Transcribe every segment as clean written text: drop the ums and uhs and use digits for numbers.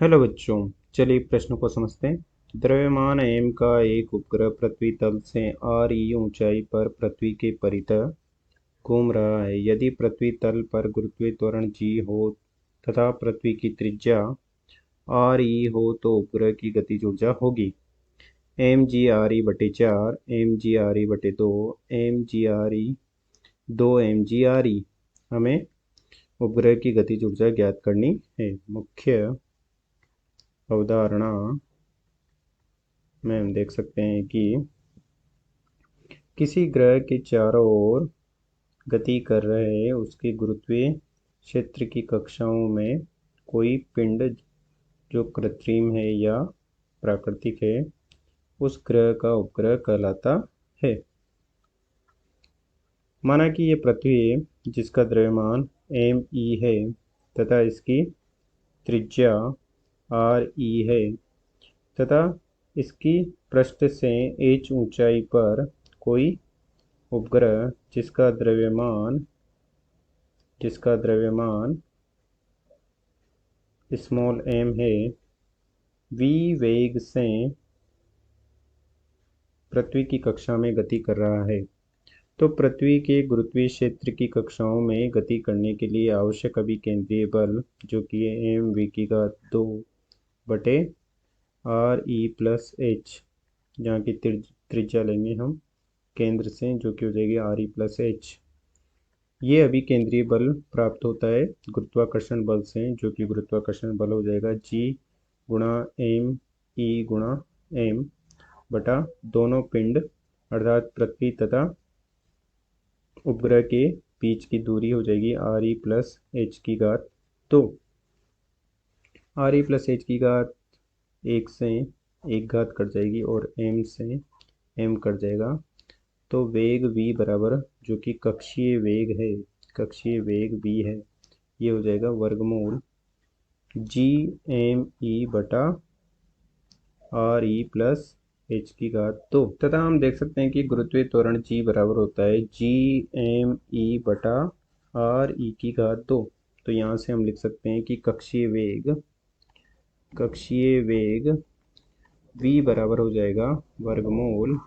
Hello बच्चों, चलिए प्रश्न को समझते हैं। द्रव्यमान एम का एक उपग्रह पृथ्वी तल से r ऊंचाई पर पृथ्वी के परितः घूम रहा है। यदि पृथ्वी तल पर गुरुत्वीय त्वरण g हो तथा पृथ्वी की त्रिज्या r हो तो उपग्रह की गतिज ऊर्जा होगी mg/4, mg/2, mg/, 2 mg/। हमें उपग्रह की गतिज ऊर्जा ज्ञात करनी है। मुख्य अवधारणा में हम देख सकते हैं कि किसी ग्रह के चारों ओर गति कर रहे उसके गुरुत्वीय क्षेत्र की कक्षाओं में कोई पिंड जो कृत्रिम है या प्राकृतिक है उस ग्रह का उपग्रह कहलाता है। माना कि ये पृथ्वी है जिसका द्रव्यमान m है तथा इसकी त्रिज्या r है तथा इसकी पृष्ठ से h ऊंचाई पर कोई उपग्रह जिसका द्रव्यमान स्मॉल m है v वेग से पृथ्वी की कक्षा में गति कर रहा है। तो पृथ्वी के गुरुत्वीय क्षेत्र की कक्षाओं में गति करने के लिए आवश्यक अभिकेंद्रीय बल जो कि mv2 बटे re+h, जहाँ की त्रिज्या लेंगे हम केंद्र से जो कि हो जाएगी re+h। ये अभिकेंद्रीय बल प्राप्त होता है गुरुत्वाकर्षण बल से, जो कि गुरुत्वाकर्षण बल हो जाएगा g गुणा m e गुणा m बटा दोनों पिंड अर्थात पृथ्वी तथा उपग्रह के बीच की दूरी हो जाएगी re+h2। re+h2 एक से एक घात कट जाएगी और m से m कट जाएगा। तो वेग v बराबर जो कि कक्षीय वेग v है, ये हो जाएगा वर्गमूल g m e बटा re+h2। तथा हम देख सकते हैं कि गुरुत्वीय त्वरण g बराबर होता है g m e बटा re2। तो यहाँ से हम लिख सकते हैं कि कक्षीय वेग v बराबर हो जाएगा वर्गमूल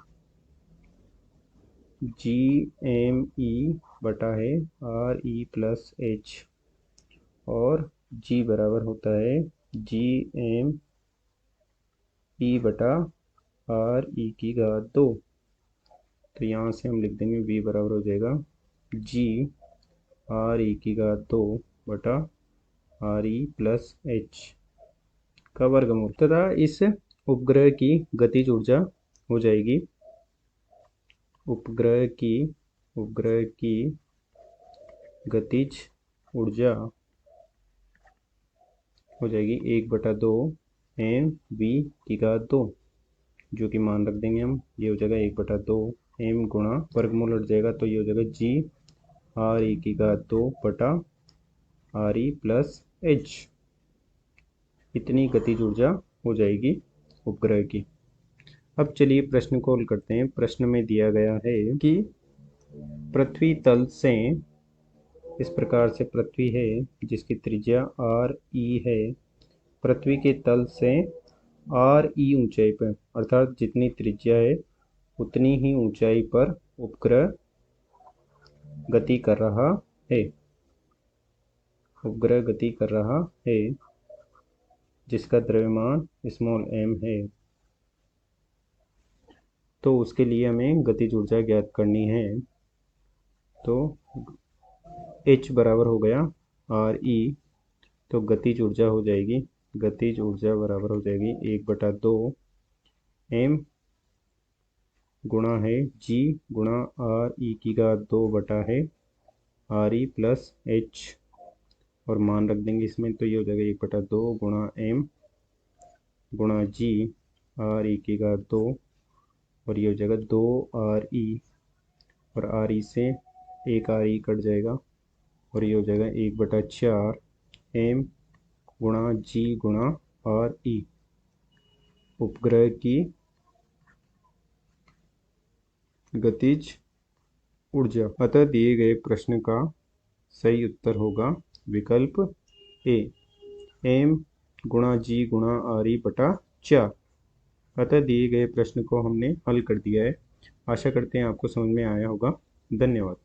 g m e बटा है re+h और g बराबर होता है g m e बटा re2। तो यहाँ से हम लिख देंगे v बराबर हो जाएगा g re2 बटा re+h का वर्गमूल। तथा इस उपग्रह की गतिज ऊर्जा हो जाएगी उपग्रह की गतिज ऊर्जा हो जाएगी 1/2 mv2, जो कि मान रख देंगे हम। ये हो जाएगा 1/2 m गुणा वर्गमूल हट जाएगा तो ये हो जाएगा g re2 बटा re+h। इतनी गतिज ऊर्जा हो जाएगी उपग्रह की। अब चलिए प्रश्न को हल करते हैं। प्रश्न में दिया गया है कि पृथ्वी तल से इस प्रकार से पृथ्वी है जिसकी त्रिज्या re है, पृथ्वी के तल से re ऊंचाई पर अर्थात जितनी त्रिज्या है उतनी ही ऊंचाई पर उपग्रह गति कर रहा है जिसका द्रव्यमान स्मॉल m है। तो उसके लिए हमें गतिज ऊर्जा ज्ञात करनी है। तो h बराबर हो गया re, तो गतिज ऊर्जा बराबर हो जाएगी 1/2 m गुणा है g गुणा re2 बटा है re+h और मान रख देंगे इसमें। तो ये हो जाएगा 1/2 गुणा m गुणा g re2 और ये हो जाएगा 2re और re से एक re कट जाएगा और ये हो जाएगा 1/4 m गुणा g गुणा re। उपग्रह की गतिज ऊर्जा। अतः दिए गए प्रश्न का सही उत्तर होगा विकल्प ए। m गुणा जी गुणा आरी बटा चा। अतः दिए गए प्रश्न को हमने हल कर दिया है। आशा करते हैं आपको समझ में आया होगा। धन्यवाद।